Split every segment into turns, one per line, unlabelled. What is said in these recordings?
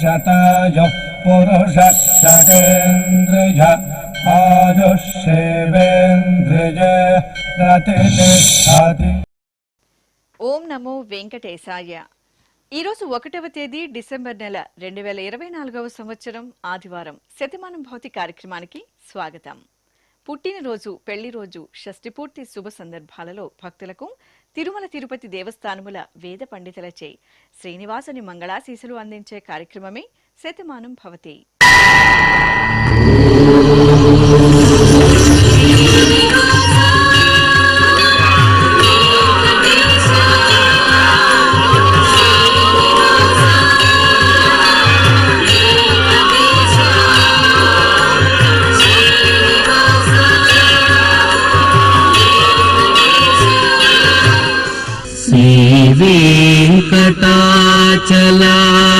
शतायुः पुरुषः शतेन्द्रिय आयुष्येवेन्द्रिये प्रतिष्ठति।
ఓం నమో వెంకటేశాయ. ఈరోజు 1వ తేదీ డిసెంబర్ నెల 2024వ సంవత్సరం ఆదివారం. శతమానం భౌతి కార్యక్రమానికి స్వాగతం. పుట్టినరోజు, పెళ్లి రోజు, షష్ఠి పూర్తి శుభ సందర్భాలలో భక్తులకు తిరుమల తిరుపతి దేవస్థానముల వేద పండితులచే శ్రీనివాసుని మంగళాశీసులు అందించే కార్యక్రమమే శతమానం భవతి.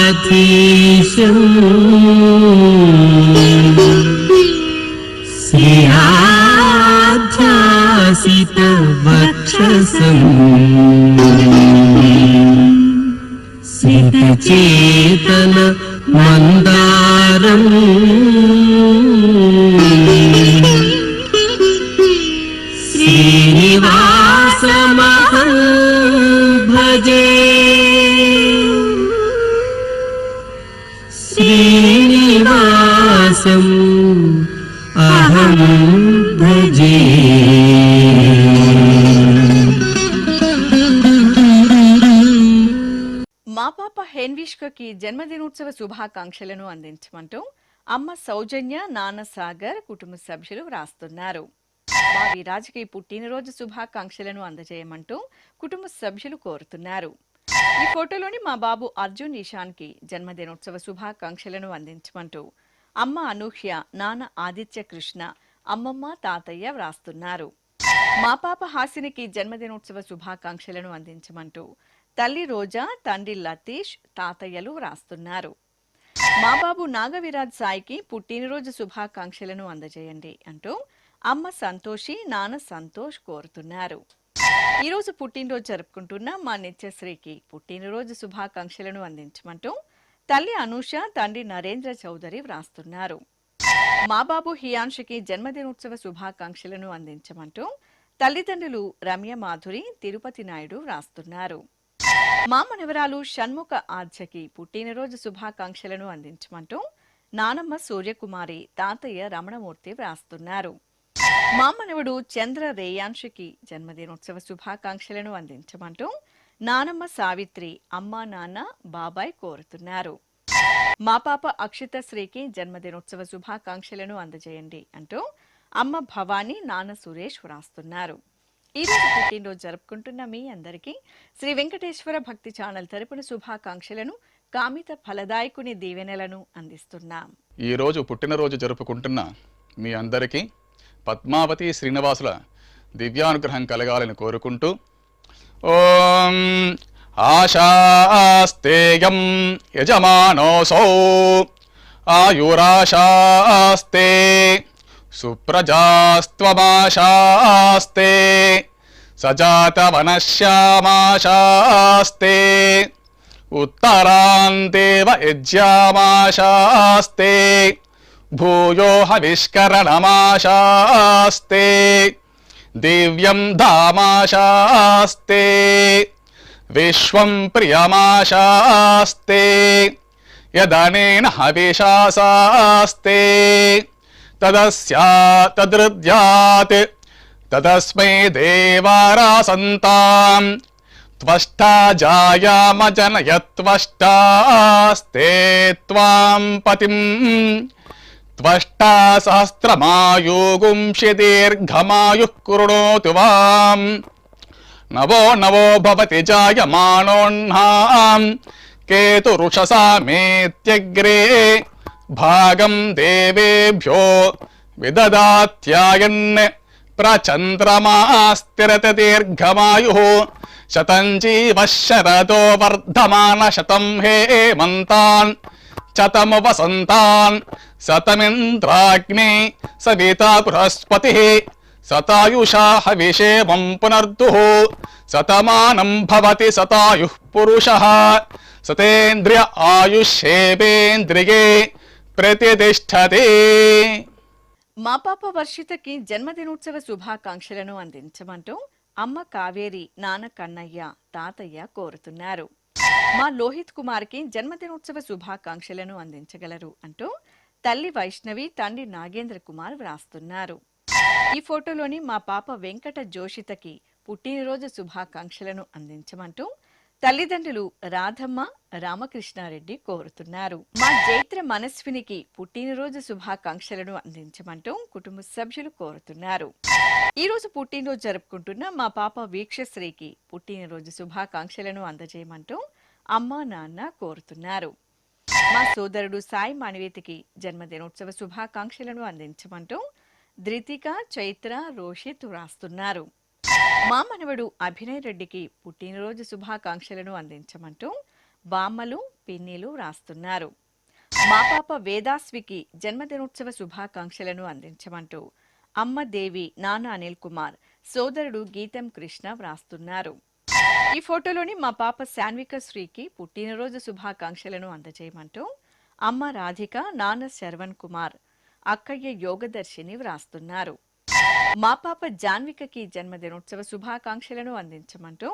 वेङ्कटाचलाधीशं श्रियाध्यासितवक्षसं सितचेतन मन्दारम् श्रीनिवासमहं भजे, श्रीनिवासम् अहं भजे.
మా పాప హెన్విష్కకి జన్మదినోత్సవ శుభాకాంక్షలను అందించమంటూ అమ్మ సౌజన్య, నాన్న సాగర్ కుటుంబ సభ్యులు వ్రాస్తున్నారు. మా విరాజ్కి పుట్టినరోజు శుభాకాంక్షలను అందజేయమంటూ కుటుంబ సభ్యులు కోరుతున్నారు. ఈ ఫోటోలోని మా బాబు అర్జున్ ఈశాన్కి జన్మదినోత్సవ శుభాకాంక్షలను అందించమంటూ అమ్మ అనూహ్య, నాన్న ఆదిత్య కృష్ణ, అమ్మమ్మ, తాతయ్య వ్రాస్తున్నారు. మా పాప హాసినికి జన్మదినోత్సవ శుభాకాంక్షలను అందించమంటూ తల్లి రోజా, తండ్రి లతీష్, తాతయ్యలు వ్రాస్తున్నారు. మా బాబు నాగవిరాజ్ సాయికి పుట్టినరోజు శుభాకాంక్షలను అందజేయండి అంటూ అమ్మ సంతోషి, నాన్న సంతోష్ కోరుతున్నారు. ఈరోజు పుట్టినరోజు జరుపుకుంటున్న మా నిత్యశ్రీకి పుట్టినరోజు శుభాకాంక్షలను అందించమంటూ తల్లి అనూష, తండ్రి నరేంద్ర చౌదరి వ్రాస్తున్నారు. మా బాబు హియాన్షికి జన్మదినోత్సవ శుభాకాంక్షలను అందించమంటూ తల్లిదండ్రులు రమ్య మాధురి, తిరుపతి నాయుడు వ్రాస్తున్నారు. మా మనవరాలు షణ్ముఖ ఆధ్యకి పుట్టినరోజు శుభాకాంక్షలను అందించమంటూ నానమ్మ సూర్యకుమారి, తాతయ్య రమణమూర్తి వ్రాస్తున్నారు. మా మనవడు చంద్ర రేయాంషికి జన్మదినోత్సవ శుభాకాంక్షలను అందించమంటూ నానమ్మ సావిత్రి, అమ్మ, నాన్న, బాబాయ్ కోరుతున్నారు. మా పాప అక్షిత శ్రీకి జన్మదినోత్సవ శుభాకాంక్షలను అందజేయండి అంటూ అమ్మ భవానీ, నాన్న సురేష్ వ్రాస్తున్నారు. ఈరోజు పుట్టినరోజు జరుపుకుంటున్న మీ అందరికీ శ్రీ వెంకటేశ్వర భక్తి ఛానల్ తరపున శుభాకాంక్షలను, కామిత ఫలదాయకుని దీవెనలను అందిస్తున్నాం.
ఈరోజు పుట్టినరోజు జరుపుకుంటున్న మీ అందరికీ పద్మావతి శ్రీనివాసుల దివ్యానుగ్రహం కలగాలని కోరుకుంటూ ఓం ఆశాస్తేయం యజమానోసౌ ఆయురాశాస్తే సుప్రజాస్త్వమాశాస్తే సజాతవనశ్యామాశాస్తే ఉత్తరాందేవ యజ్యామాశాస్తే భూయో హవిష్కరణమాశాస్తే దివ్యం ధామాశాస్తే విశ్వం ప్రియమాశాస్తే యదనేన హవిషాసాస్తే తదస్యాతదృద్యాత్ తదస్మై దేవారాసంతాం త్వష్టా జాయామజనయత్వష్టాస్తే త్వాం పతిం త్వష్టా సహస్రమాయుగుంషి దీర్ఘమాయుః కృణోతు వాం నవో నవో భవతి జాయమానోన్హాం కేతురుషసామేత్యగ్రే భాగం దేవేభ్యో విదదాత్యాయన్ ప్రచంద్రమాస్తిరత దీర్ఘమాయుః శతం జీవ శరదో వర్ధమాన శతం హేమంతాన్ శతము వసంతాన్ శతమింద్రాగ్ని సవితా బృహస్పతి శతాయుషా హవిషేమం పునర్దుః శతమానం భవతి శతాయుః పురుషః సతేంద్రియ ఆయుష్యేంద్రియే ప్రతిష్టతే.
మా పాప వర్షితకి జన్మదినోత్సవ శుభాకాంక్షలను అందించమంటూ అమ్మ కావేరి, నాన్న కన్నయ్య, తాతయ్య కోరుతున్నారు. మా లోహిత్ కుమార్కి జన్మదినోత్సవ శుభాకాంక్షలను అందించగలరు అంటూ తల్లి వైష్ణవి, తండ్రి నాగేంద్ర కుమార్ వ్రాస్తున్నారు. ఈ ఫోటోలోని మా పాప వెంకట జోషితకి పుట్టినరోజు శుభాకాంక్షలను అందించమంటూ తల్లిదండ్రులు రాధమ్మ, రామకృష్ణారెడ్డి కోరుతున్నారు. మా జైత్ర మనస్వినికి పుట్టినరోజు శుభాకాంక్షలను అందించమంటూ కుటుంబ సభ్యులు కోరుతున్నారు. ఈ రోజు పుట్టినరోజు జరుపుకుంటున్న మా పాప వీక్షశ్రీకి పుట్టినరోజు శుభాకాంక్షలను అందజేయమంటూ అమ్మ, నాన్న కోరుతున్నారు. మా సోదరుడు సాయి మానవేతికి జన్మదినోత్సవ శుభాకాంక్షలను అందించమంటూ ధృతిక, చైత్ర, రోషిత్ వ్రాస్తున్నారు. మా మనవడు అభినయ్ రెడ్డికి పుట్టినరోజు శుభాకాంక్షలను అందించమంటూ బామ్మలు, పిన్నిలు వ్రాస్తున్నారు. మా పాప వేదాస్వికి జన్మదినోత్సవ శుభాకాంక్షలను అందించమంటూ అమ్మ దేవి, నాన్న అనిల్ కుమార్, సోదరుడు గీతం కృష్ణ వ్రాస్తున్నారు. ఈ ఫోటోలోని మా పాప శాన్విక శ్రీకి పుట్టినరోజు శుభాకాంక్షలను అందజేయమంటూ అమ్మ రాధిక, నాన్న శర్వణ్ కుమార్, అక్కయ్య యోగదర్శిని వ్రాస్తున్నారు. మా పాప జాన్వికకి జన్మదినోత్సవ శుభాకాంక్షలను అందించమంటూ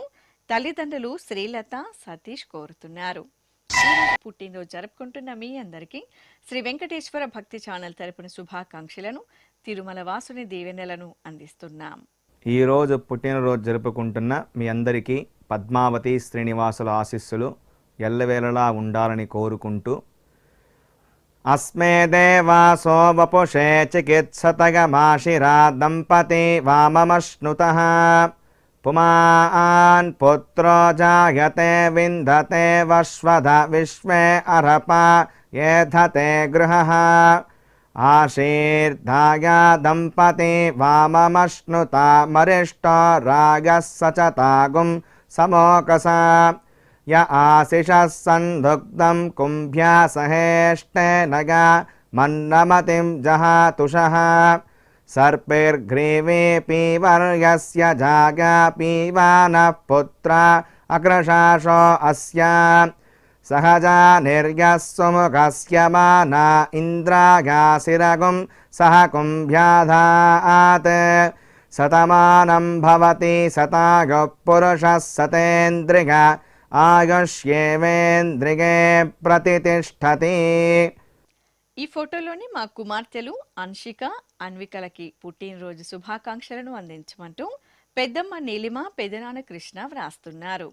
తల్లిదండ్రులు శ్రీలత, సతీష్ కోరుతున్నారు. ఈరోజు పుట్టినరోజు జరుపుకుంటున్న మీ అందరికీ శ్రీ వెంకటేశ్వర భక్తి ఛానల్ తరపున శుభాకాంక్షలను, తిరుమల వాసుని దీవెనలను అందిస్తున్నాం.
ఈరోజు పుట్టినరోజు జరుపుకుంటున్న మీ అందరికీ పద్మావతి శ్రీనివాసుల ఆశీస్సులు ఎల్లవేళలా ఉండాలని కోరుకుంటూ అస్మే దేవాసో వపుషే చికిత్సతగమాశిరా దంపతి వామమశ్నుతః పుమాన్ పుత్రో జాయతే విందతే వశ్వధ విశ్వే అర్హప ఏధతే గృహః ఆశీర్ధాయ దంపతి వామమశ్నుత మరిష్టో రాగः సచతాగుం సమోకసా య ఆశిషः సందుగ్ధం కుంభ్యా సహేష్టేనగా మన్నమతిం జహాతుషః సర్పైర్గ్రీవే పీవర్యస్య జాగా పీవానః పుత్ర అగ్రశాసో అస్య సహజా నిర్యః సుముఖస్య మానా ఇంద్రాయాసిరగుం సహ కుంభ్యాధాత్ శతమానం భవతి శతాయుః పురుషः సతేంద్రియ ఆయుష్యేవేంద్రియే ప్రతిష్టతి.
ఈ ఫోటోలోని మా కుమార్తెలు అన్షిక, అన్వికలకి పుట్టినరోజు శుభాకాంక్షలను అందించమంటూ పెద్దమ్మ నీలిమ, పెదనాన్న కృష్ణ వ్రాస్తున్నారు.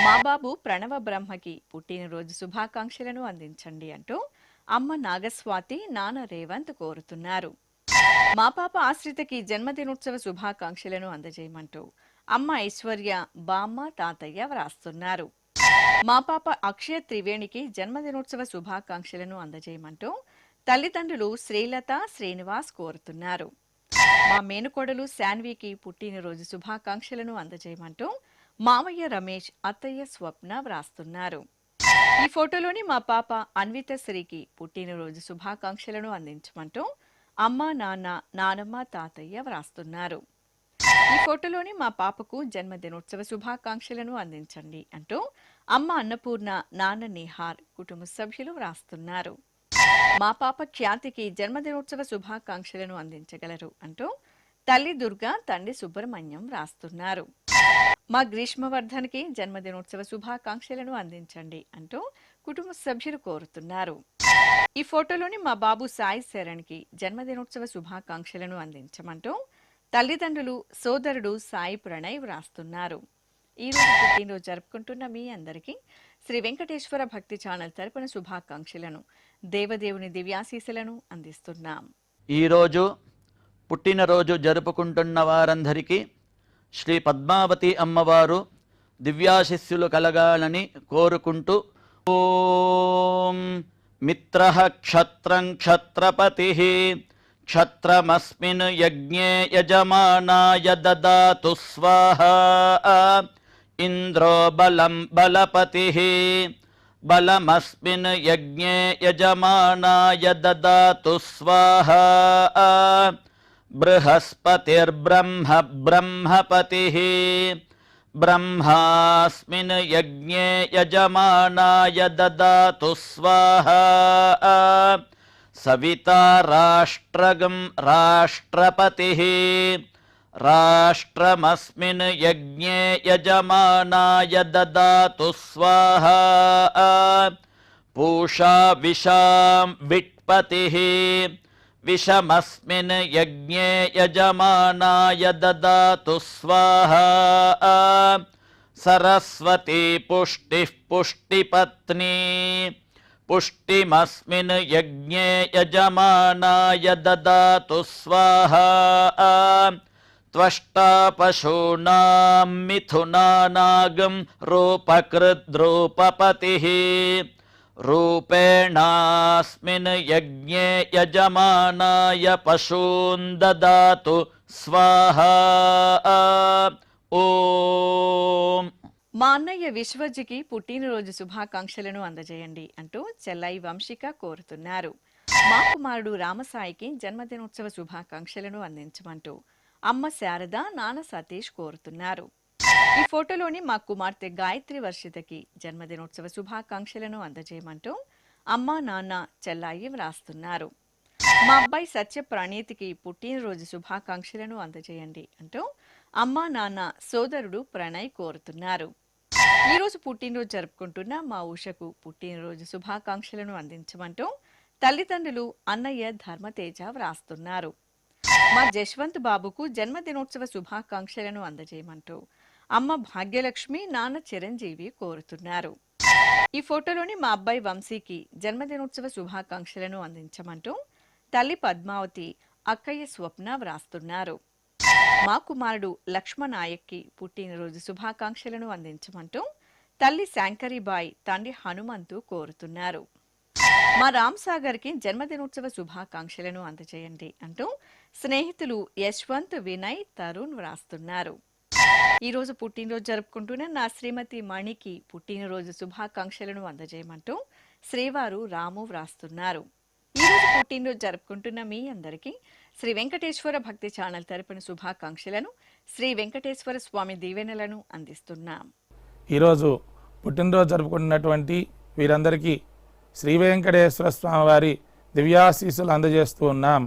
మా బాబు ప్రణవ బ్రహ్మకి పుట్టినరోజు శుభాకాంక్షలను అందించండి అంటూ అమ్మ నాగస్వాతి, నాన్న రేవంత్ కోరుతున్నారు. మా పాప ఆశ్రితకి జన్మదినోత్సవ శుభాకాంక్షలను అందజేయమంటూ అమ్మ ఐశ్వర్య, బామ్మ, తాతయ్య వ్రాస్తున్నారు. మా పాప అక్షయ త్రివేణికి జన్మదినోత్సవ శుభాకాంక్షలను అందజేయమంటూ తల్లిదండ్రులు శ్రీలత, శ్రీనివాస్ కోరుతున్నారు. మా మేనుకోడలు శాన్వికి పుట్టినరోజు శుభాకాంక్షలను అందజేయమంటూ మామయ్య రమేష్, అత్తయ్య స్వప్న వ్రాస్తున్నారు. ఈ ఫోటోలోని మా పాప అన్విత శ్రీకి పుట్టినరోజు శుభాకాంక్షలను అందించమంటూ అమ్మ, నాన్న, నానమ్మ, తాతయ్య వ్రాస్తున్నారు. ఈ ఫోటోలోని మా పాపకు జన్మదినోత్సవ శుభాకాంక్షలను అందించండి అంటూ అమ్మ అన్నపూర్ణ, నాన్న నిహార్, కుటుంబ సభ్యులు వ్రాస్తున్నారు. మా పాప ఖ్యాతికి జన్మదినోత్సవ శుభాకాంక్షలను అందించగలరు అంటూ తల్లి దుర్గా, తండ్రి సుబ్రహ్మణ్యం వ్రాస్తున్నారు. మా గ్రీష్మవర్ధన్కి జన్మదినోత్సవ శుభాకాంక్షలను అందించండి అంటూ కుటుంబ సభ్యులు కోరుతున్నారు. ఈ ఫోటోలోని మా బాబు సాయి శరణ్కి జన్మదినోత్సవ శుభాకాంక్షలను అందించమంటూ తల్లిదండ్రులు, సోదరుడు సాయి ప్రణయ్ వ్రాస్తున్నారు. ఈ రోజు పుట్టినరోజు జరుపుకుంటున్న మీ అందరికీ శ్రీ వెంకటేశ్వర భక్తి ఛానల్ తరపున శుభాకాంక్షలను, దేవదేవుని దివ్యాశీస్సులను అందిస్తున్నాం.
ఈరోజు పుట్టినరోజు జరుపుకుంటున్న వారందరికీ శ్రీ పద్మావతి అమ్మవారు దివ్యాశిస్సులు కలగాలని కోరుకుంటూ ఓం మిత్రః క్షత్రం క్షత్రపతిః క్షత్రమస్మిన్ యజ్ఞే యజమానాయ దదాతు స్వాహా ఇంద్రో బలం బలపతిః బలమస్మిన్ యజ్ఞే యజమానాయ దదాతు స్వాహా బృహస్పతిర్బ్రహ్మ బ్రహ్మపతిః ब्रह्मास्मिन् यज्ञे यजमानाय ददातु स्वाहा सविता राष्ट्रगं राष्ट्रपतिः राष्ट्रमस्मिन् यज्ञे यजमानाय ददातु स्वाहा पूषा विशां विट्पतिः विषमस्मिन् यज्ञे यजमानाय ददातु स्वाहा सरस्वती पुष्टिः पुष्टिपत्नी पुष्टिमस्मिन् यज्ञे यजमानाय ददातु स्वाहा त्वष्टा पशूनां मिथुनानागं रूपकृद्रूपपतिः रूपेणास्मिन् यज्ञे यजमानाय पशून् ददातु स्वाहा ఓం.
మా అన్నయ్య విశ్వజ్కి పుట్టినరోజు శుభాకాంక్షలను అందజేయండి అంటూ చెల్లై వంశిక కోరుతున్నారు. మా కుమారుడు రామసాయికి జన్మదినోత్సవ శుభాకాంక్షలను అందించమంటూ అమ్మ శారద నాన్న సతీష్ కోరుతున్నారు. ఈ ఫోటోలోని మా కుమార్తె గాయత్రి వర్షితకి జన్మదినోత్సవ శుభాకాంక్షలను అందజేయమంటూ అమ్మ నాన్న చెల్లాయి వ్రాస్తున్నారు. మా అబ్బాయి సత్య ప్రణీతికి పుట్టినరోజు శుభాకాంక్షలను అందజేయండి అంటూ అమ్మ నాన్న సోదరుడు ప్రణయ్ కోరుతున్నారు. ఈరోజు పుట్టినరోజు జరుపుకుంటున్న మా ఉషకు పుట్టినరోజు శుభాకాంక్షలను అందించమంటూ తల్లిదండ్రులు అన్నయ్య ధర్మతేజ వ్రాస్తున్నారు. మా జశ్వంత్ బాబుకు జన్మదినోత్సవ శుభాకాంక్షలను అందజేయమంటూ అమ్మ భాగ్యలక్ష్మి నాన్న చిరంజీవి కోరుతున్నారు. ఈ ఫోటోలోని మా అబ్బాయి వంశీకి జన్మదినోత్సవ శుభాకాంక్షలను అందించమంటూ తల్లి పద్మావతి అక్కయ్య స్వప్న వ్రాస్తున్నారు. మా కుమారుడు లక్ష్మణాయక్కి పుట్టినరోజు శుభాకాంక్షలను అందించమంటూ తల్లి శాంకరీబాయి తండ్రి హనుమంతు కోరుతున్నారు. మా రామ్ సాగర్కి జన్మదినోత్సవ శుభాకాంక్షలను అందజేయండి అంటూ స్నేహితులు యశ్వంత్ వినయ్ తరుణ్ వ్రాస్తున్నారు. ఈరోజు పుట్టినరోజు జరుపుకుంటున్న నా శ్రీమతి మణికి పుట్టినరోజు శుభాకాంక్షలను అందజేయమంటూ శ్రీవారు రాము వ్రాస్తున్నారు. ఈరోజు పుట్టినరోజు జరుపుకుంటున్న మీ అందరికీ శ్రీ వెంకటేశ్వర భక్తి ఛానల్ తరపున శుభాకాంక్షలను శ్రీ వెంకటేశ్వర స్వామి దీవెనలను అందిస్తున్నాం.
ఈరోజు పుట్టినరోజు జరుపుకుంటున్నటువంటి వీరందరికీ శ్రీ వెంకటేశ్వర స్వామి వారి దివ్యాశీస్సులు అందజేస్తూ ఉన్నాం.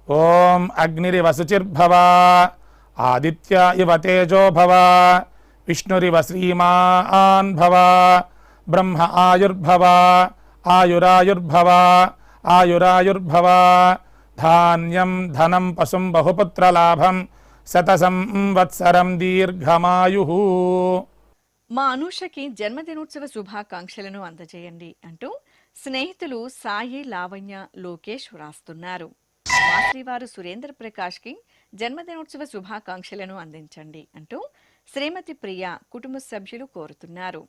ఓం అగ్నిరివ శుచిర్భవ ఆదిత్య ఇవ తేజో భవ విష్ణురివ శ్రీమాన్ భవ బ్రహ్మ ఆయుర్భవ ఆయురాయుర్భవ ఆయురాయుర్భవ ధాన్యం ధనం పశుం బహుపుత్రలాభం శతసంవత్సరం దీర్ఘమాయుః.
మా అనూషకి జన్మదినోత్సవ శుభాకాంక్షలను అందజేయండి అంటూ స్నేహితులు సాయి లావణ్య లోకేష్ వ్రాస్తున్నారు. మా శ్రీవారు సురేంద్ర ప్రకాష్కి జన్మదినోత్సవ శుభాకాంక్షలను అందించండి అంటూ శ్రీమతి ప్రియ కుటుంబ సభ్యులు కోరుతున్నారు.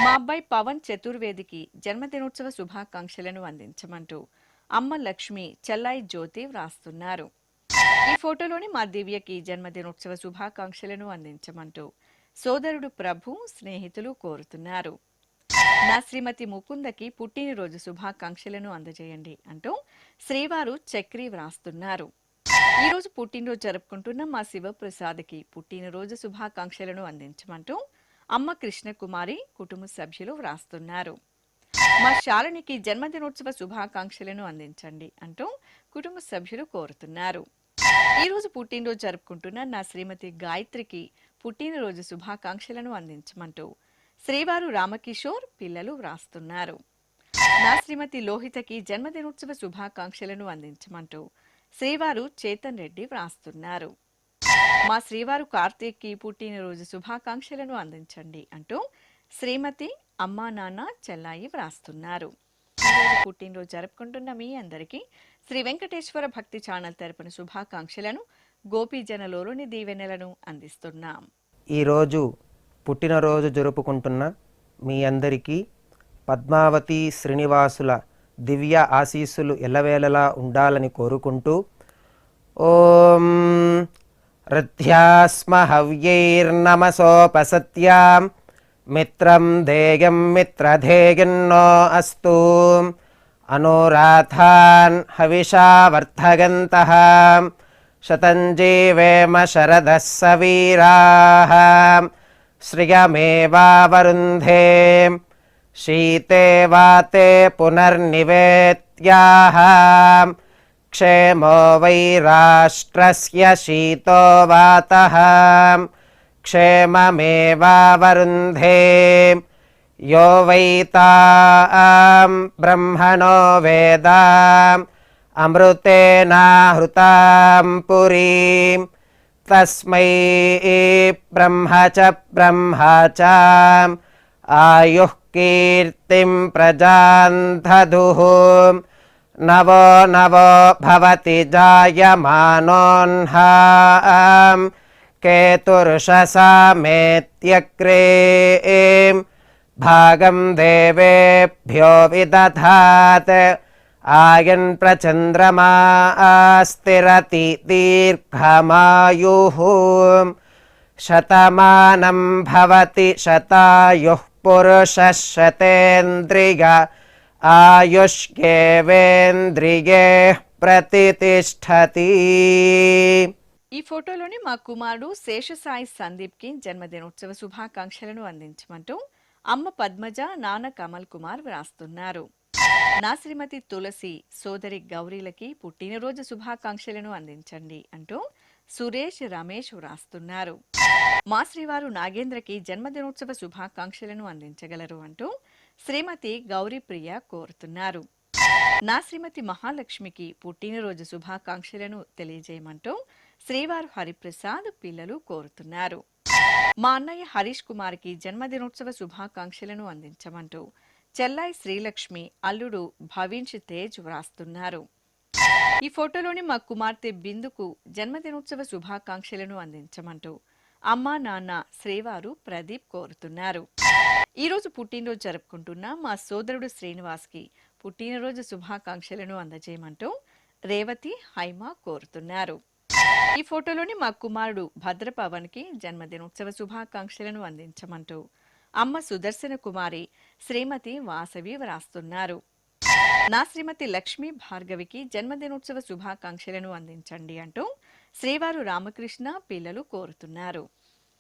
మా అబ్బాయి పవన్ చతుర్వేదికి జన్మదినోత్సవ శుభాకాంక్షలను అందించమంటూ అమ్మ లక్ష్మి చెల్లాయి జ్యోతి వ్రాస్తున్నారు. ఈ ఫోటోలోని మా దివ్యకి జన్మదినోత్సవ శుభాకాంక్షలను అందించమంటూ సోదరుడు ప్రభు స్నేహితులు కోరుతున్నారు. నా శ్రీమతి ముకుందకి పుట్టినరోజు శుభాకాంక్షలను అందజేయండి అంటూ శ్రీవారు చక్రి వ్రాస్తున్నారు. ఈరోజు పుట్టినరోజు జరుపుకుంటున్న మా శివప్రసాద్కి పుట్టినరోజు శుభాకాంక్షలను అందించమంటూ అమ్మ కృష్ణకుమారి కుటుంబ సభ్యులు వ్రాస్తున్నారు. మా శాలినికి జన్మదినోత్సవ శుభాకాంక్షలను అందించండి అంటూ కుటుంబ సభ్యులు కోరుతున్నారు. ఈరోజు పుట్టినరోజు జరుపుకుంటున్న నా శ్రీమతి గాయత్రికి పుట్టినరోజు శుభాకాంక్షలను అందించమంటూ శ్రీవారు రామకిషోర్ పిల్లలు వ్రాస్తున్నారు. నా శ్రీమతి లోహితకి జన్మదినోత్సవ శుభాకాంక్షలను అందించమంటూ శ్రీవారు చేతన్ రెడ్డి వ్రాస్తున్నారు. మా శ్రీవారు కార్తీక్కి పుట్టినరోజు శుభాకాంక్షలను అందించండి అంటూ శ్రీమతి అమ్మా నాన్న చెల్లాయి వ్రాస్తున్నారు. ఈరోజు పుట్టినరోజు జరుపుకుంటున్న మీ అందరికీ శ్రీ వెంకటేశ్వర భక్తి ఛానల్ తరపున శుభాకాంక్షలను గోపీజనలోని దీవెనలను అందిస్తున్నాం.
ఈరోజు పుట్టినరోజు జరుపుకుంటున్న మీ అందరికీ పద్మావతి శ్రీనివాసుల దివ్య ఆశీస్సులు ఎల్లవేళలా ఉండాలని కోరుకుంటూ ఓం రథ్యాస్మ హవ్యైర్నమసోపసత్యాం మిత్రం ధేయం మిత్రధేయన్నో అస్తు అనురాధాన్ హవిషా వర్ధగంతః శతం జీవేమ శరదః సవీరాః श्रियमेवावरुन्धे शीते वाते पुनर्निवेत्याः क्षेमो वै राष्ट्रस्य शीतो वातः क्षेममेवावरुन्धे यो वैतां ब्रह्मणो वेदाम् अमृतेनाहृतां पुरीं तस्मै ब्रह्म च आयुः कीर्तिं प्रजां दधुः नवो नवो भवति जायमानोऽह्नां केतुर्षसामेत्यग्रे भागं देवेभ्यो विदधात् आयन् प्रचन्द्रमा स्थिरति दीर्घमायुः शतमानं भवति शतायुः पुरुषः शतेन्द्रिय आयुष्येवेन्द्रिये प्रतिष्ठति.
ఈ ఫోటోలోని మా కుమారుడు శేషసాయి సందీప్ కి జన్మదినోత్సవ శుభాకాంక్షలను అందించమంటూ అమ్మ పద్మజ నాన్న కమల్ కుమార్ వ్రాస్తున్నారు. నా శ్రీమతి తులసి సోదరి గౌరీలకి పుట్టినరోజు శుభాకాంక్షలను అందించండి అంటూ సురేష్ రమేష్ వ్రాస్తున్నారు. మా శ్రీవారు నాగేంద్రకి జన్మదినోత్సవ శుభాకాంక్షలను అందించగలరు అంటూ శ్రీమతి గౌరీప్రియ కోరుతున్నారు. నా శ్రీమతి మహాలక్ష్మికి పుట్టినరోజు శుభాకాంక్షలను తెలియజేయమంటూ శ్రీవారు హరిప్రసాద్ పిల్లలు కోరుతున్నారు. మా అన్నయ్య హరీష్ కుమార్కి జన్మదినోత్సవ శుభాకాంక్షలను అందించమంటూ చెల్లాయి శ్రీలక్ష్మి అల్లుడు భవించ్ తేజ్ వ్రాస్తున్నారు. ఈ ఫోటోలోని మా కుమార్తె బిందుకు జన్మదినోత్సవ శుభాకాంక్షలను అందించమంటూ అమ్మా నాన్న శ్రీవారు ప్రదీప్ కోరుతున్నారు. ఈరోజు పుట్టినరోజు జరుపుకుంటున్న మా సోదరుడు శ్రీనివాస్కి పుట్టినరోజు శుభాకాంక్షలను అందజేయమంటూ రేవతి హైమ కోరుతున్నారు. ఈ ఫోటోలోని మా కుమారుడు భద్రపవన్కి జన్మదినోత్సవ శుభాకాంక్షలను అందించమంటూ అమ్మ సుదర్శన కుమారి శ్రీమతి వాసవి వ్రాస్తున్నారు. నా శ్రీమతి లక్ష్మీ భార్గవికి జన్మదినోత్సవ శుభాకాంక్షలను అందించండి అంటూ శ్రీవారు రామకృష్ణ పిల్లలు కోరుతున్నారు.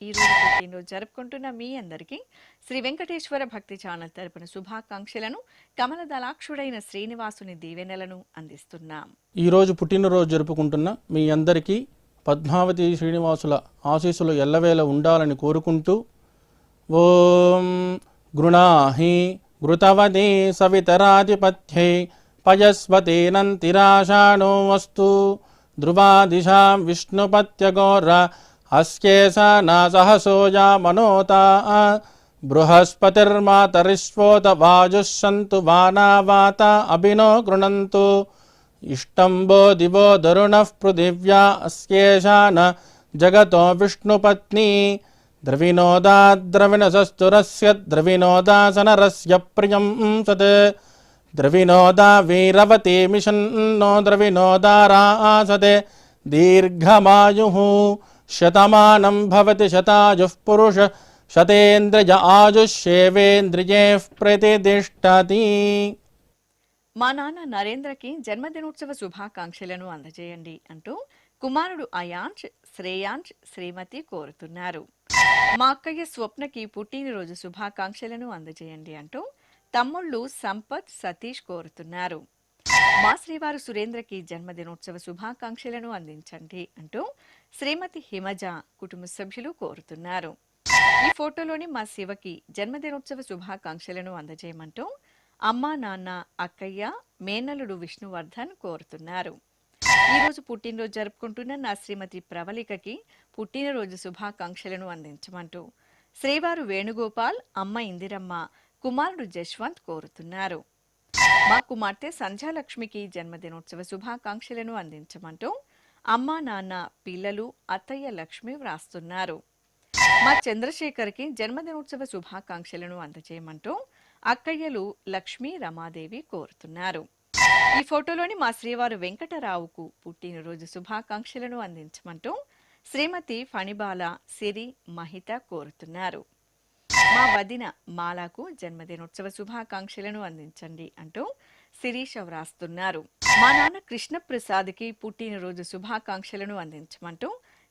ఈ రోజు పుట్టినరోజు జరుపుకుంటున్న మీ అందరికీ శ్రీ వెంకటేశ్వర భక్తి ఛానల్ తరపున శుభాకాంక్షలను కమలదళాక్షుడైన శ్రీనివాసుని దీవెనలను అందిస్తున్నాం.
ఈరోజు పుట్టినరోజు జరుపుకుంటున్న మీ అందరికీ పద్మావతి శ్రీనివాసుల ఆశీస్సులు ఎల్లవేళ ఉండాలని కోరుకుంటూ ఓం గృణాహి ఘృతవదే సవితరాధిపత్యై పయస్వతేనంతిరాషాణో వస్తు ధ్రువాదిశాం విష్ణుపత్యగోర అస్యేషా నాసహసోజా మనోతా బృహస్పతిర్మాతరిష్వోత వాజుః సంతు వానావాత అభినో గృణంతు ఇష్టంబో దివో దరుణః పృథివ్యా అస్యేషా న జగతో విష్ణుపత్ని ద్రవినోదాద్రవిణసస్తురస్య ద్రవినోదాసనరస్య ప్రియం సత్ ద్రవినోదా వీరవతి మిషన్నో ద్రవినోదారాసతే దీర్ఘమాయుః శతమానం భవతి శతాయుః పురుష శతేంద్రియ ఆయుష్యేవేంద్రియే ప్రతిష్ఠతి.
మా నాన్న నరేంద్రకి జన్మదినోత్సవ శుభాకాంక్షలను అందజేయండి అంటూ కుమారుడు అయాంష్ శ్రేయాంష్ శ్రీమతి కోరుతున్నారు. మా అక్కయ్య స్వప్నకి పుట్టినరోజు శుభాకాంక్షలను అందజేయండి అంటూ తమ్ముళ్ళు సంపత్ సతీష్ కోరుతున్నారు. మా శ్రీవారు సురేంద్రకి జన్మదినోత్సవ శుభాకాంక్షలను అందించండి అంటూ శ్రీమతి హిమజ కుటుంబ సభ్యులు కోరుతున్నారు. ఈ ఫోటోలోని మా శివకి జన్మదినోత్సవ శుభాకాంక్షలను అందజేయమంటూ అమ్మా నాన్న అక్కయ్య మేనల్లుడు విష్ణువర్ధన్ కోరుతున్నారు. ఈరోజు పుట్టినరోజు జరుపుకుంటున్న నా శ్రీమతి ప్రవళికకి పుట్టినరోజు శుభాకాంక్షలను అందించమంటూ శ్రీవారు వేణుగోపాల్ అమ్మ ఇందిరమ్మ కుమారుడు జశ్వంత్ కోరుతున్నారు. మా కుమార్తె సంధ్యాలక్ష్మికి జన్మదినోత్సవ శుభాకాంక్షలను అందించమంటూ అమ్మా నాన్న పిల్లలు అత్తయ్య లక్ష్మి వ్రాస్తున్నారు. మా చంద్రశేఖర్కి జన్మదినోత్సవ శుభాకాంక్షలను అందజేయమంటూ అక్కయ్యలు లక్ష్మీ రమాదేవి కోరుతున్నారు. ఈ ఫోటోలోని మా శ్రీవారు వెంకటరావుకు పుట్టినరోజు శుభాకాంక్షలను అందించమంటూ శ్రీమతి ఫణిబాల సిరి మహిత కోరుతున్నారు. మా వదిన మాలాకు జన్మదినోత్సవ శుభాకాంక్షలను అందించండి అంటూ శిరీష వ్రాస్తున్నారు. మా నాన్న కృష్ణప్రసాద్కి పుట్టినరోజు శుభాకాంక్షలను అందించమంటూ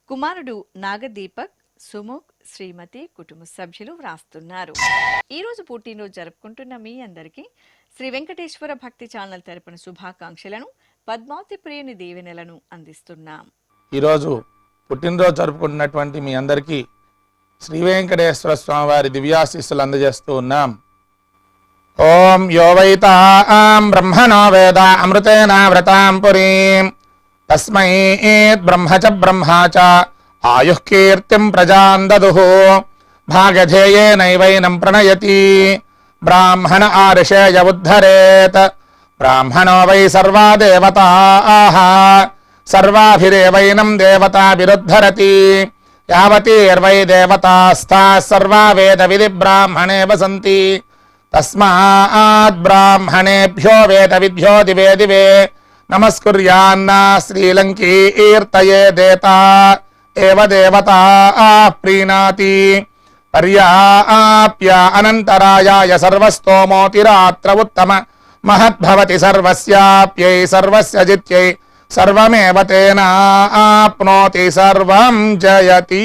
కుమారుడు నాగదీపక్ సుముఖ్, శ్రీమతి, కుటుంబ సభ్యులు వ్రాస్తున్నారు. ఈ రోజు పుట్టినరోజు జరుపుకుంటున్న మీ అందరికీ శ్రీ వెంకటేశ్వర భక్తి ఛానల్ తరపున శుభాకాంక్షలను, పద్మావతి ప్రియుని దీవెనలను అందిస్తున్నాం.
ఈరోజు పుట్టినరోజు జరుపుకుంటున్నటువంటి మీ అందరికీ శ్రీ వెంకటేశ్వర స్వామి వారి దివ్యాశీస్సులు అందజేస్తూ ఉన్నాం. ఓం యో వైతాం బ్రహ్మణో వేద అమృతేన వ్రతాం పురీం తస్మై బ్రహ్మ చ బ్రహ్మా చ ఆయుః కీర్తిం ప్రజాం దదుః భాగధేయేనైవైనం ప్రణయతి బ్రాహ్మణ ఆర్షేయ ఉద్ధరేత్ బ్రాహ్మణో వై సర్వా దేవతాః సర్వాభిరేవైనం దేవతా విరుద్ధరతి యావతీర్వై దేవతాస్తాః సర్వా వేద విధి బ్రాహ్మణే వసంతి తస్మాత్ బ్రాహ్మణేభ్యో వేద విద్యో దివే దివే నమస్కుర్యాన్న శ్రీలంకీర్తయే దేతా ఏవ దేవతా ప్రీణాతి పర్యాప్య అనంతరాయాయ సర్వస్తోమోతిరాత్ర ఉత్తమ మహద్భవతి సర్వస్యాప్యై సర్వస్య జిత్యై సర్వమేవ తేనాప్నోతి సర్వం జయతి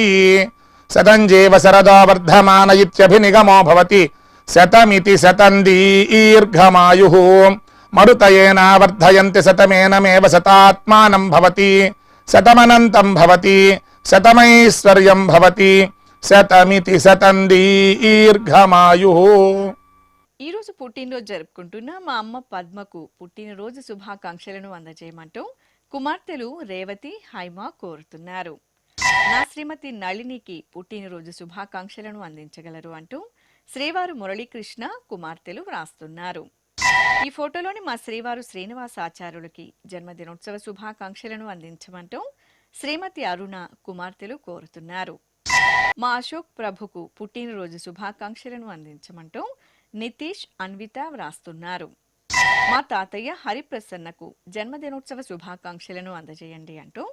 శతం జీవ శరదో వర్ధమాన ఇత్యభినిగమో భవతి శతమితి శతం దీర్ఘమాయుః మరుతయేనా వర్ధయంతి శతమేనమేవ శతాత్మానం భవతి శతమనంతం భవతి శతమైశ్వర్యం భవతి శతమితి శతం దీర్ఘమాయుః.
ఈ రోజు పుట్టినరోజు జరుపుకుంటున్న మా అమ్మ పద్మకు పుట్టినరోజు శుభాకాంక్షలను అందజేయమంటూ కుమార్తెలు రేవతి, హైమ కోరుతున్నారు. నా శ్రీమతి నళినికి పుట్టినరోజు శుభాకాంక్షలను అందించగలరు అంటూ శ్రీవారు మురళీకృష్ణ, కుమార్తెలు వ్రాస్తున్నారు. ఈ ఫోటోలోని మా శ్రీవారు శ్రీనివాసాచార్యులకి జన్మదినోత్సవ శుభాకాంక్షలను అందించమంటూ శ్రీమతి అరుణ, కుమార్తెలు కోరుతున్నారు. మా అశోక్ ప్రభుకు పుట్టినరోజు శుభాకాంక్షలను అందించమంటూ నితీష్, అన్విత వ్రాస్తున్నారు. మా తాతయ్య హరిప్రసన్నకు జన్మదినోత్సవ శుభాకాంక్షలను అందజేయండి అంటూ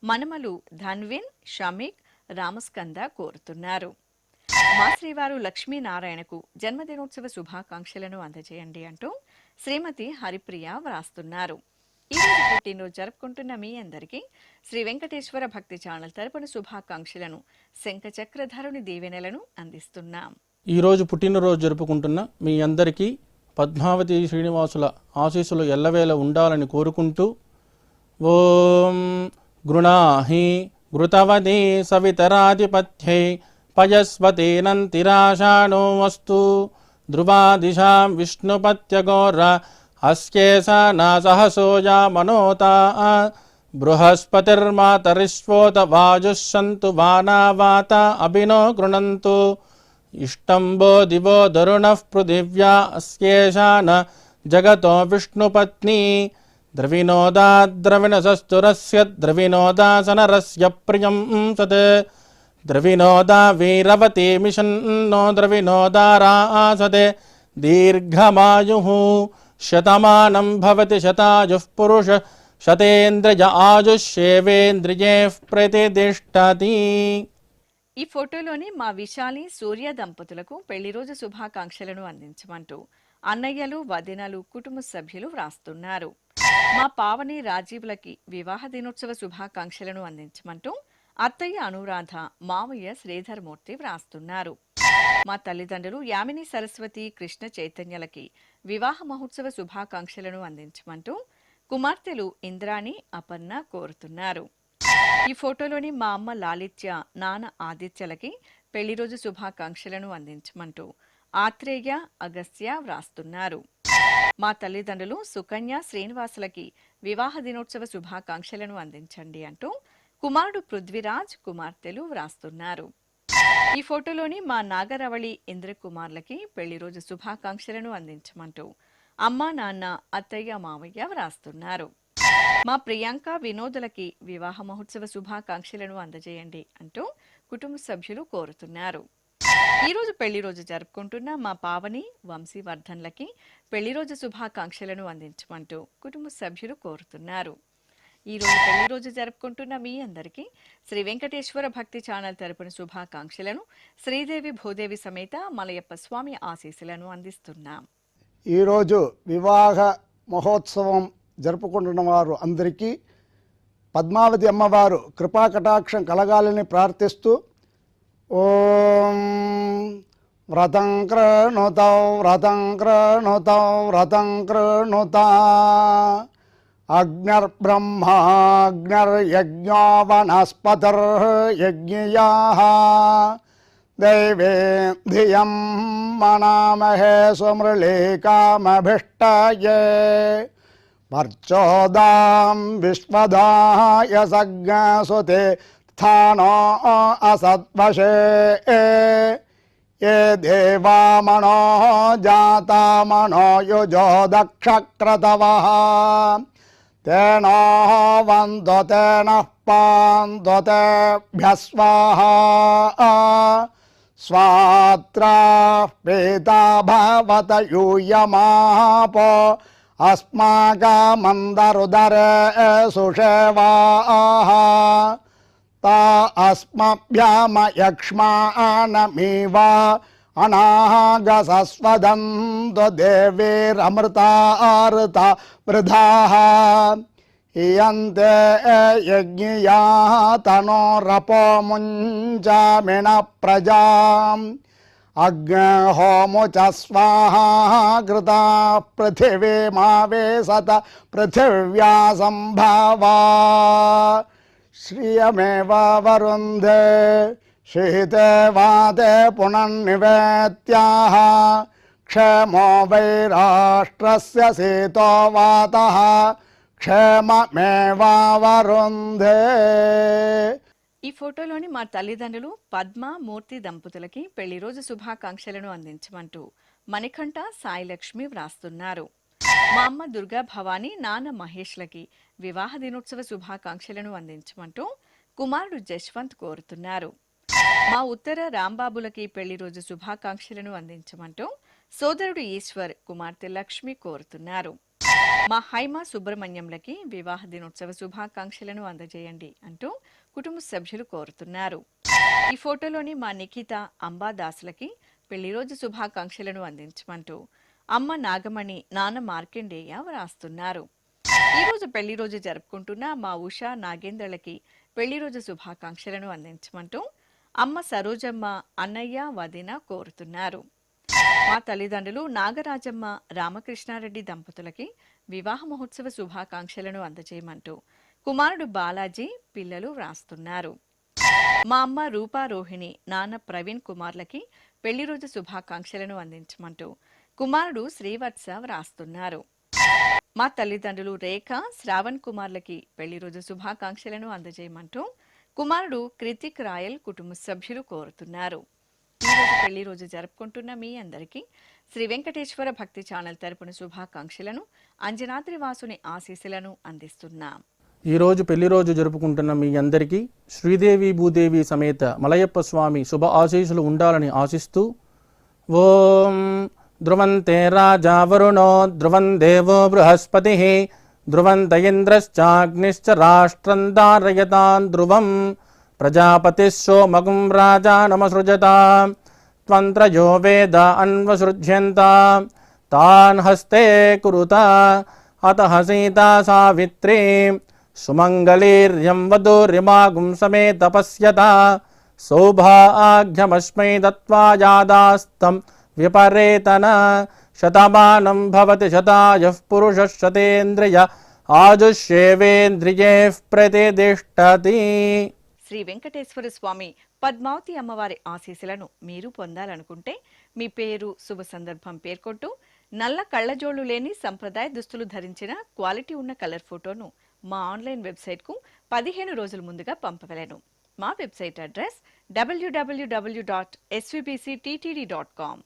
మనమలు ధన్విన్, షమిక్, రామస్కంద కోరుతున్నారు. మా శ్రీవారు లక్ష్మీనారాయణకు జన్మదినోత్సవ శుభాకాంక్షలను అందజేయండి అంటూ శ్రీమతి హరిప్రియ వ్రాస్తున్నారు. ఈ రోజు పుట్టినరోజు జరుపుకుంటున్న మీ అందరికీ శ్రీ వెంకటేశ్వర భక్తి ఛానల్ తరపున శుభాకాంక్షలను, శంఖచక్రధరుని దీవెనలను అందిస్తున్నాం.
ఈరోజు పుట్టినరోజు జరుపుకుంటున్న మీ అందరికీ పద్మావతి శ్రీనివాసుల ఆశీస్సులు ఎల్లవేళ ఉండాలని కోరుకుంటూ ఓం గృణాహి ఘృతవదే సవితరాధిపత్యై పయస్వతేనంతిరాషాణో వస్తు ధ్రువాదిశాం విష్ణుపత్యగోర అస్యేషా సహసోజా మనోతా బృహస్పతిర్మాతరిష్వోత వాజుస్సంతు వానావాత అభినో గృణంతు ఇష్టంబో దివో దరుణః పృథివ్యా అస్యేషాన జగతో విష్ణుపత్ని ద్రవినోదాద్రవిణసస్తురస్య ద్రవినోదాసనరస్య ప్రియం సత్ ద్రవినోదా వీరవతే మిషన్నో ద్రవినోదారాసతే దీర్ఘమాయుః శతమానం భవతి శతాయుః పురుష శతేంద్రియ ఆయుష్యేవేంద్రియే ప్రతిష్టతి.
ఈ ఫోటోలోని మా విశాలి, సూర్య దంపతులకు పెళ్లి రోజు శుభాకాంక్షలను అందించమంటూ అన్నయ్యలు, వదినలు, కుటుంబ సభ్యులు వ్రాస్తున్నారు. మా పావని, రాజీవులకి వివాహ దినోత్సవ శుభాకాంక్షలను అందించమంటూ అత్తయ్య అనురాధ, మావయ్య శ్రీధర్మూర్తి వ్రాస్తున్నారు. మా తల్లిదండ్రులు యామిని సరస్వతి, కృష్ణ చైతన్యలకి వివాహ మహోత్సవ శుభాకాంక్షలను అందించమంటూ కుమార్తెలు ఇంద్రాణి, అపర్ణ కోరుతున్నారు. ఈ ఫోటోలోని మా అమ్మ లాలిత్య, నాన్న ఆదిత్యలకి పెళ్లి రోజు శుభాకాంక్షలను అందించమంటూ ఆత్రేయ, అగస్త్య వ్రాస్తున్నారు. మా తల్లిదండ్రులు సుకన్య, శ్రీనివాసులకి వివాహ దినోత్సవ శుభాకాంక్షలను అందించండి అంటూ కుమారుడు పృథ్వీరాజ్, కుమార్తెలు వ్రాస్తున్నారు. ఈ ఫోటోలోని మా నాగరవళి, ఇంద్రకుమార్లకి పెళ్లి రోజు శుభాకాంక్షలను అందించమంటూ అమ్మ, నాన్న, అత్తయ్య, మావయ్య వ్రాస్తున్నారు. మా ప్రియాంక, వినోదులకి వివాహ మహోత్సవ శుభాకాంక్షలను అందజేయండి అంటూ కుటుంబ సభ్యులు కోరుతున్నారు. ఈ రోజు పెళ్లి రోజు జరుపుకుంటున్న మా పావని, వంశీవర్ధన్లకి పెళ్లి రోజు శుభాకాంక్షలను అందించమంటూ కుటుంబ సభ్యులు కోరుతున్నారు. ఈ రోజు పెళ్లి రోజు జరుపుకుంటున్న మీ అందరికీ శ్రీ వెంకటేశ్వర భక్తి ఛానల్ తరపున శుభాకాంక్షలను, శ్రీదేవి భూదేవి సమేత మలయప్ప స్వామి ఆశీస్సులను అందిస్తున్నాం.
ఈరోజు వివాహ మహోత్సవం జరుపుకుంటున్న వారు అందరికీ పద్మావతి అమ్మవారు కృపాకటాక్షం కలగాలని ప్రార్థిస్తూ ఓం వ్రతం కృణుతౌ వ్రతం కృణుతౌ వ్రతం కృణుత అగ్నిర్బ్రహ్మాగ్నిర్యజ్ఞో వనస్పతిర్యజ్ఞియాః దైవే ధియం మనామహే సుమృళీకామభిష్టయే వర్చోదాం విశ్వదాయ సజ్ఞసుతే స్థానో అసద్వశే ఏ దేవామనో జాతామనో యుజో దక్షక్రతవః తేనో వందో తేనః పాందో తేభ్యః స్వాహా స్వాత్రా పీతా భవత యూయమాపో అస్మాకమందరుదరే సుషేవాః తా అస్మభ్యామయక్ష్మానమివ అనాగసస్వదంతు దేవీరమృతార్త వృధాః ఇయంతే యజ్ఞియా తనోరపో ముంచామిణ ప్రజాం అగ్నిహోముచ స్వాహా కృతా పృథివీమావేశత పృథివ్యా సంభావా శ్రియమేవ వరుంధే శీతే వాతే పునర్నివేత్యాః క్షేమో వై రాష్ట్రస్య శీతో వాతః క్షేమమేవ వరుంధే.
ఈ ఫోటోలోని మా తల్లిదండ్రులు పద్మ మూర్తి దంపతులకి పెళ్లి రోజు శుభాకాంక్షలను అందించమంటూ మణికంఠ సాయిలక్ష్మి వ్రాస్తున్నారు. మా అమ్మ దుర్గా భవానీ, నాన్న మహేష్లకి వివాహ దినోత్సవ శుభాకాంక్షలను అందించమంటూ కుమారుడు జశ్వంత్ కోరుతున్నారు. మా ఉత్తర రాంబాబులకి పెళ్లి రోజు శుభాకాంక్షలను అందించమంటూ సోదరుడు ఈశ్వర్, కుమార్తె లక్ష్మి కోరుతున్నారు. మా హైమా సుబ్రహ్మణ్యంలకి వివాహ దినోత్సవ శుభాకాంక్షలను అందజేయండి అంటూ కుటుంబ సభ్యులు కోరుతున్నారు. ఈ ఫోటోలోని మా నిఖిత, అంబాదాసులకి పెళ్లి రోజు శుభాకాంక్షలను అందించమంటూ అమ్మ నాగమణి, నాన్న మార్కండేయ వ్రాస్తున్నారు. ఈ రోజు పెళ్లి రోజు జరుపుకుంటున్న మా ఉషా, నాగేంద్రలకి పెళ్లి రోజు శుభాకాంక్షలను అందించమంటూ అమ్మ సరోజమ్మ, అన్నయ్య, వదిన కోరుతున్నారు. మా తల్లిదండ్రులు నాగరాజమ్మ, రామకృష్ణారెడ్డి దంపతులకి వివాహ మహోత్సవ శుభాకాంక్షలను అందజేయమంటూ కుమారుడు బాలాజీ, పిల్లలు వ్రాస్తున్నారు. మా అమ్మ రూపా రోహిణి, నాన్న ప్రవీణ్ కుమార్లకి పెళ్లి రోజు శుభాకాంక్షలను అందించమంటూ కుమారుడు శ్రీవత్స వ్రాస్తున్నారు. మా తల్లిదండ్రులు రేఖ, శ్రావణ్ కుమార్లకి పెళ్లి రోజు శుభాకాంక్షలను అందజేయమంటూ కుమారుడు కృతిక్ రాయల్ కుటుంబ సభ్యులు కోరుతున్నారు. ఈరోజు పెళ్లి రోజు జరుపుకుంటున్న మీ అందరికీ శ్రీ వెంకటేశ్వర భక్తి ఛానల్ తరపున శుభాకాంక్షలను, అంజనాద్రి వాసుని ఆశీస్సులను అందిస్తున్నాం.
ఈరోజు పెళ్లి రోజు జరుపుకుంటున్న మీ అందరికీ శ్రీదేవి భూదేవి సమేత మలయప్ప స్వామి శుభ ఆశీస్సులు ఉండాలని ఆశిస్తూ ఓం ధ్రువంతే రాజా వరుణో ధ్రువం దేవో బృహస్పతి ధ్రువంత ఇంద్రశ్చాగ్నిశ్చ రాష్ట్రం ధారయతాన్ ధ్రువం ప్రజాపతిः సోమగుం రాజా నమసృజతాం త్వంత్రయో వేద అన్వసృజ్యంతాం తాన్ హస్తే కురుత అతః సీతా సావిత్రీ సుమంగళీర్యం వధూరిమాగుం సమేత పశ్యత సౌభాగ్యమస్మై దత్వా యాదాస్తం విపరేతన శతమానం భవతి శతాయః పురుషः శతేంద్రియ ఆజుష్యేవేంద్రియైః ప్రతిష్ఠతి.
శ్రీ వెంకటేశ్వర స్వామి పద్మావతి అమ్మవారి ఆశీస్సులను మీరు పొందాలనుకుంటే మీ పేరు, శుభ సందర్భం పేర్కొంటూ నల్ల కళ్ళజోళ్లు లేని సంప్రదాయ దుస్తులు ధరించిన క్వాలిటీ ఉన్న కలర్ ఫోటోను మా ఆన్లైన్ వెబ్సైట్కు 15 రోజుల ముందుగా పంపవలెను. మా వెబ్సైట్ అడ్రస్ www.svbcttd.com.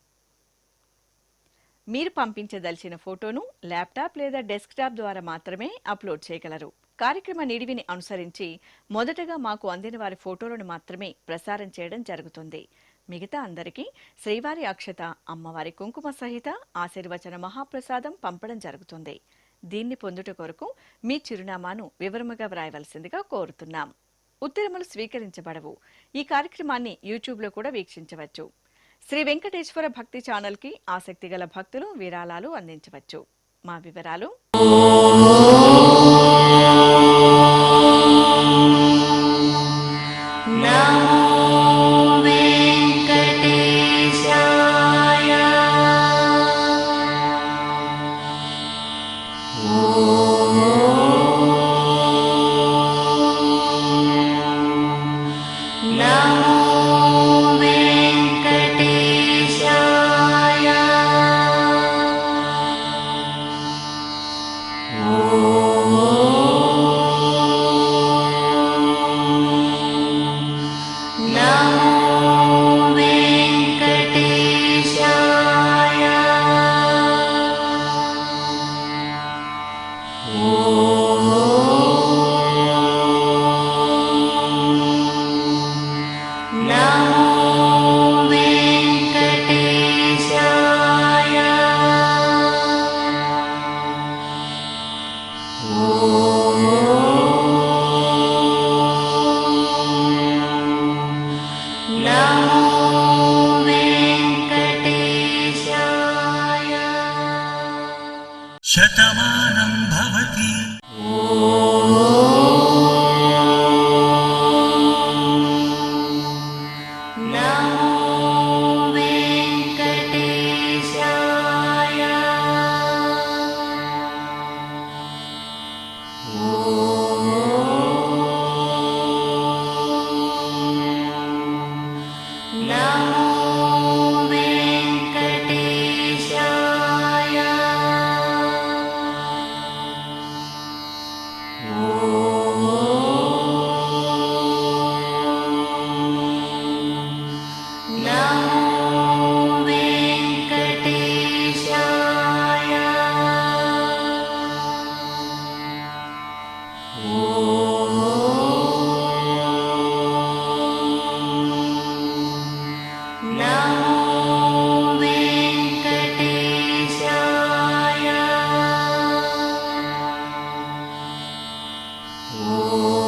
మీరు పంపించదలిచిన ఫోటోను ల్యాప్టాప్ లేదా డెస్క్టాప్ ద్వారా మాత్రమే అప్లోడ్ చేయగలరు. కార్యక్రమ నిడివిని అనుసరించి మొదటగా మాకు అందిన వారి ఫోటోలను మాత్రమే ప్రసారం చేయడం జరుగుతుంది. మిగతా అందరికీ శ్రీవారి అక్షత, అమ్మవారి కుంకుమ సహిత ఆశీర్వచన మహాప్రసాదం పంపడం జరుగుతుంది. దీన్ని పొందుట కొరకు మీ చిరునామాను వివరముగా వ్రాయవలసిందిగా కోరుతున్నాం. ఉత్తరములు స్వీకరించబడవు. ఈ కార్యక్రమాన్ని యూట్యూబ్లో కూడా వీక్షించవచ్చు. శ్రీ వెంకటేశ్వర భక్తి ఛానల్కి ఆసక్తి గల భక్తులు విరాళాలు అందించవచ్చు. మా వివరాలు:
నమో ॐ